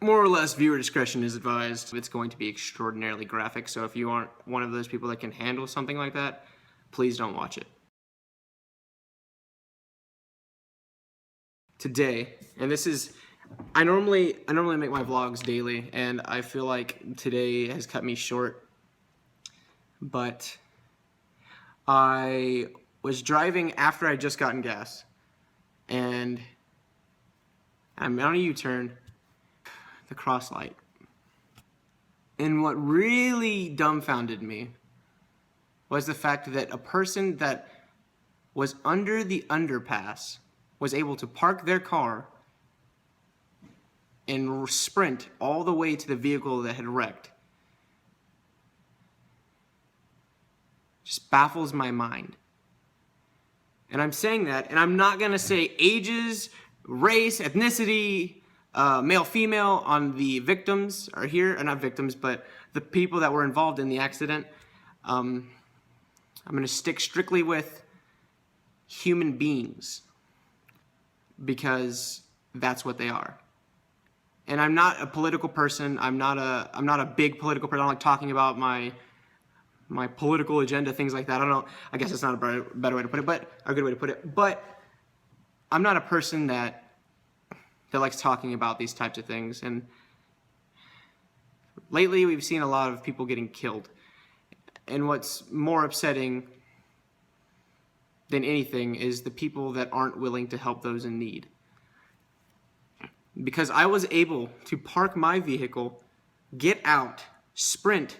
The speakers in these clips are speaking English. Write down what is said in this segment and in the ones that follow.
More or less, viewer discretion is advised. It's going to be extraordinarily graphic, so if you aren't one of those people that can handle something like that, please don't watch it. Today, and this is, I normally make my vlogs daily, and I feel like today has cut me short, but I was driving after I just gotten gas, and I'm on a U-turn, the cross light. And what really dumbfounded me was the fact that a person that was under the underpass was able to park their car and sprint all the way to the vehicle that had wrecked. Just baffles my mind. And I'm saying that, and I'm not gonna say ages, race, ethnicity, male, female on the victims are here, or not victims, but the people that were involved in the accident. I'm gonna stick strictly with human beings because that's what they are. And I'm not a political person. I'm not a big political person. I don't like talking about my political agenda, things like that. I don't know. I guess it's not a better way to put it, but a good way to put it. But I'm not a person that likes talking about these types of things. And lately, we've seen a lot of people getting killed. And what's more upsetting than anything is the people that aren't willing to help those in need. Because I was able to park my vehicle, get out, sprint.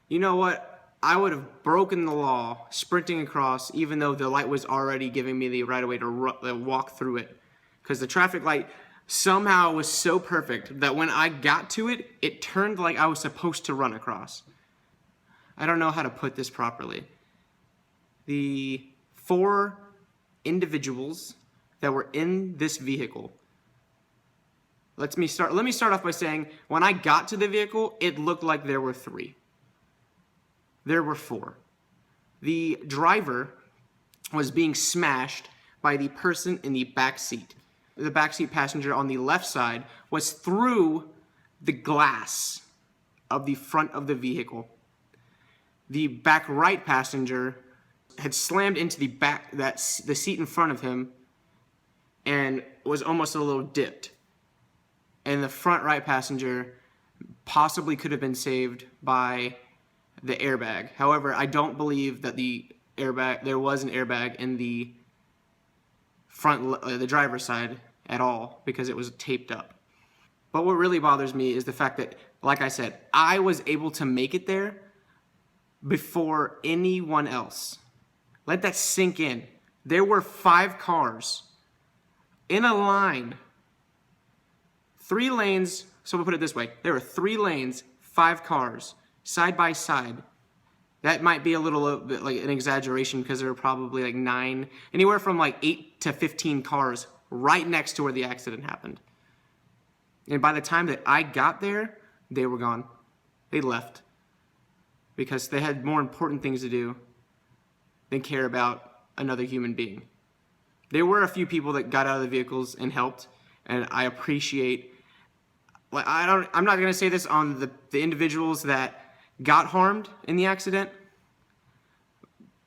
You know what? I would have broken the law sprinting across, even though the light was already giving me the right of way to walk through it. Because the traffic light somehow was so perfect that when I got to it, it turned like I was supposed to run across. I don't know how to put this properly. The 4 individuals that were in this vehicle. Let me start off by saying, when I got to the vehicle, it looked like there were 3. There were 4. The driver was being smashed by the person in the back seat. The backseat passenger on the left side was through the glass of the front of the vehicle. The back right passenger had slammed into the seat in front of him and was almost a little dipped. And the front right passenger possibly could have been saved by the airbag. However, I don't believe that there was an airbag in the front, the driver's side at all, because it was taped up. But what really bothers me is the fact that, like I said, I was able to make it there before anyone else. Let that sink in. There were 5 cars in a line, 3 lanes. So we'll put it this way: there were 3 lanes, 5 cars side by side. That might be a little bit like an exaggeration, because there were probably like 9, anywhere from like 8 to 15 cars right next to where the accident happened. And by the time that I got there, they were gone. They left because they had more important things to do than care about another human being. There were a few people that got out of the vehicles and helped, and I appreciate. I'm not gonna say this on the individuals that got harmed in the accident,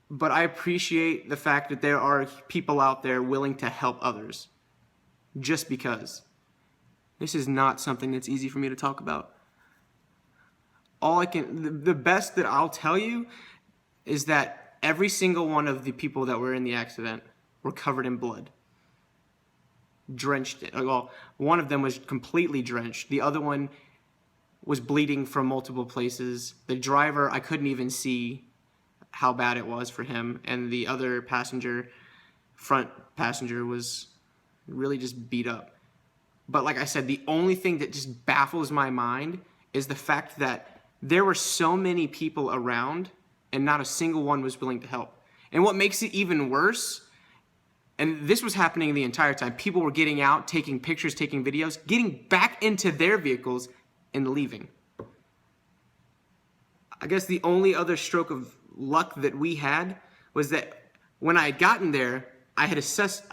but I appreciate the fact that there are people out there willing to help others, just because. This is not something that's easy for me to talk about. The best that I'll tell you is that every single one of the people that were in the accident were covered in blood. Drenched. Well, one of them was completely drenched. The other one was bleeding from multiple places. The driver, I couldn't even see how bad it was for him. And the other passenger, front passenger, was really just beat up. But like I said, the only thing that just baffles my mind is the fact that there were so many people around and not a single one was willing to help. And what makes it even worse, and this was happening the entire time, people were getting out, taking pictures, taking videos, getting back into their vehicles and leaving. I guess the only other stroke of luck that we had was that when I had gotten there, I assessed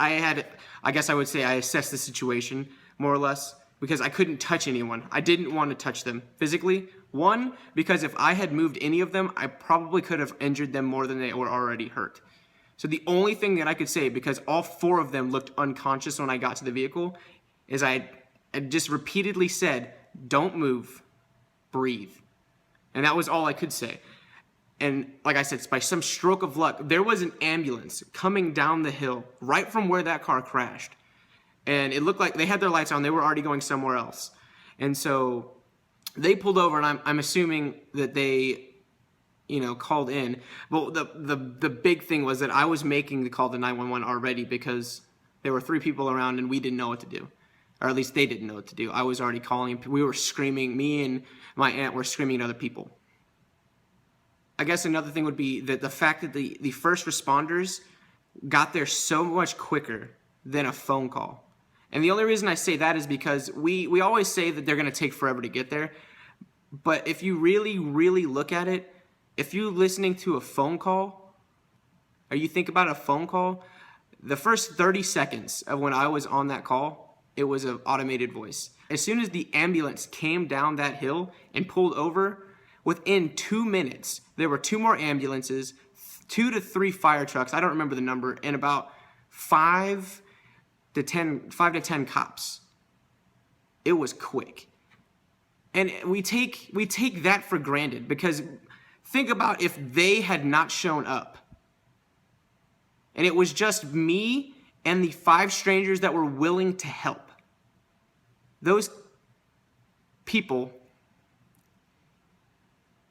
the situation more or less, because I couldn't touch anyone. I didn't want to touch them physically. One, because if I had moved any of them, I probably could have injured them more than they were already hurt. So the only thing that I could say, because all 4 of them looked unconscious when I got to the vehicle, is I just repeatedly said, don't move, breathe. And that was all I could say. And like I said, by some stroke of luck, there was an ambulance coming down the hill right from where that car crashed. And it looked like they had their lights on. They were already going somewhere else. And so they pulled over, and I'm assuming that they, called in. Well, the big thing was that I was making the call to 911 already, because there were 3 people around and we didn't know what to do. Or at least they didn't know what to do. I was already calling. We were screaming. Me and my aunt were screaming at other people. I guess another thing would be that the fact that the first responders got there so much quicker than a phone call. And the only reason I say that is because we always say that they're going to take forever to get there. But if you really, really look at it, if you're listening to a phone call, or you think about a phone call, the first 30 seconds of when I was on that call, it was an automated voice. As soon as the ambulance came down that hill and pulled over, within 2 minutes, there were 2 more ambulances, 2 to 3 fire trucks, I don't remember the number, and about 5 to 10 cops. It was quick. And we take that for granted, because think about if they had not shown up and it was just me and the 5 strangers that were willing to help. Those people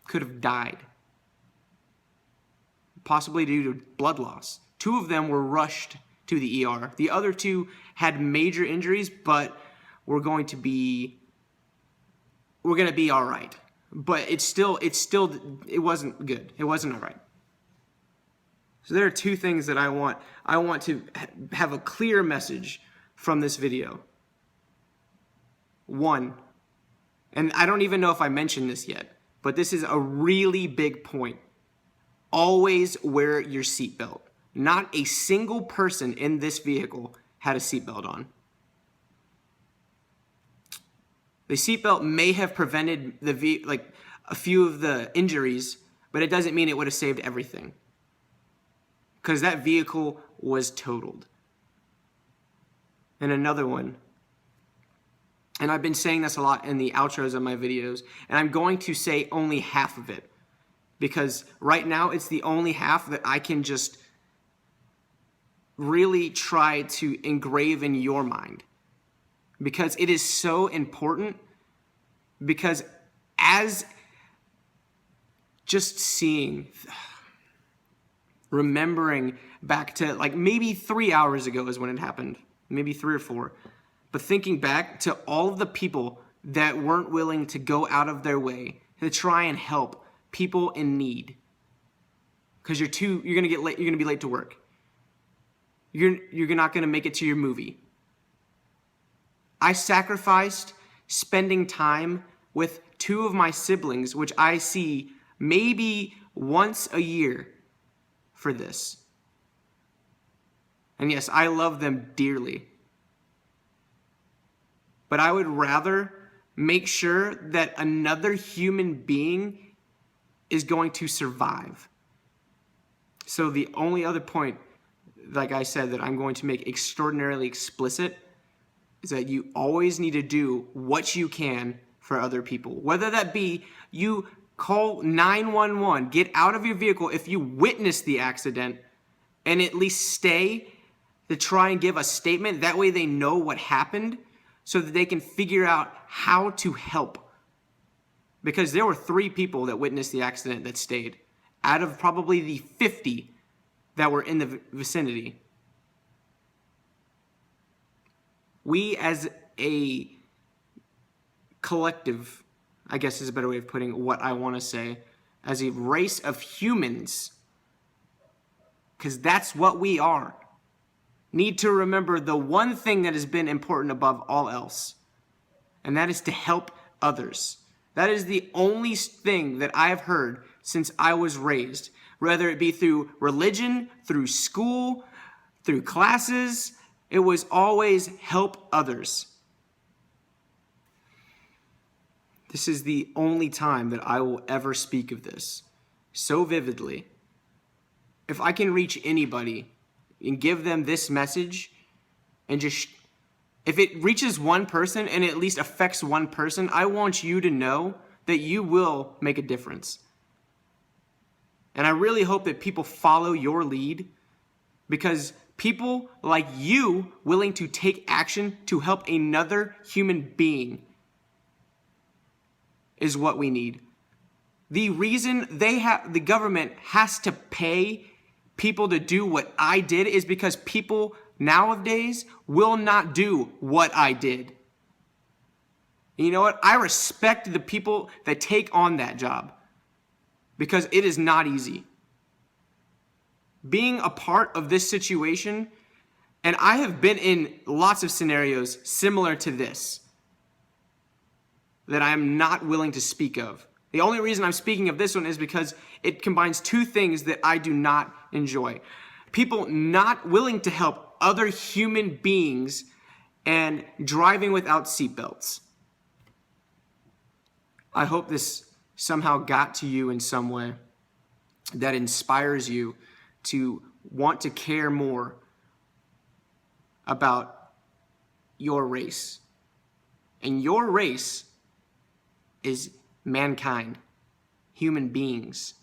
could have died, possibly due to blood loss. 2 of them were rushed to the ER. The other 2 had major injuries, but were going to be all right. But it wasn't good. It wasn't all right. So there are 2 things that I want to have a clear message from this video. 1, and I don't even know if I mentioned this yet, but this is a really big point. Always wear your seatbelt. Not a single person in this vehicle had a seatbelt on. The seatbelt may have prevented a few of the injuries, but it doesn't mean it would have saved everything, because that vehicle was totaled. And another one, and I've been saying this a lot in the outros of my videos, and I'm going to say only half of it, because right now it's the only half that I can just really try to engrave in your mind, because it is so important. Because as just remembering back to maybe 3 hours ago is when it happened, maybe 3 or 4, but thinking back to all of the people that weren't willing to go out of their way to try and help people in need, because you're gonna get late. You're gonna be late to work. You're not gonna make it to your movie. I sacrificed spending time with 2 of my siblings, which I see maybe once a year, for this. And yes, I love them dearly. But I would rather make sure that another human being is going to survive. So the only other point, like I said, that I'm going to make extraordinarily explicit is that you always need to do what you can for other people. Whether that be you call 911, get out of your vehicle if you witness the accident, and at least stay to try and give a statement. That way they know what happened, so that they can figure out how to help. Because there were 3 people that witnessed the accident that stayed, out of probably the 50 that were in the vicinity. We as a collective, I guess is a better way of putting what I want to say, as a race of humans, because that's what we are, need to remember the one thing that has been important above all else, and that is to help others. That is the only thing that I have heard since I was raised, whether it be through religion, through school, through classes. It was always help others. This is the only time that I will ever speak of this so vividly. If I can reach anybody and give them this message, and just, if it reaches one person and at least affects one person, I want you to know that you will make a difference. And I really hope that people follow your lead, because people like you willing to take action to help another human being is what we need. The reason the government has to pay people to do what I did is because people nowadays will not do what I did. And you know what? I respect the people that take on that job, because it is not easy. Being a part of this situation, and I have been in lots of scenarios similar to this that I am not willing to speak of. The only reason I'm speaking of this one is because it combines two things that I do not enjoy. People not willing to help other human beings and driving without seatbelts. I hope this somehow got to you in some way, that inspires you to want to care more about your race. And your race is mankind, human beings.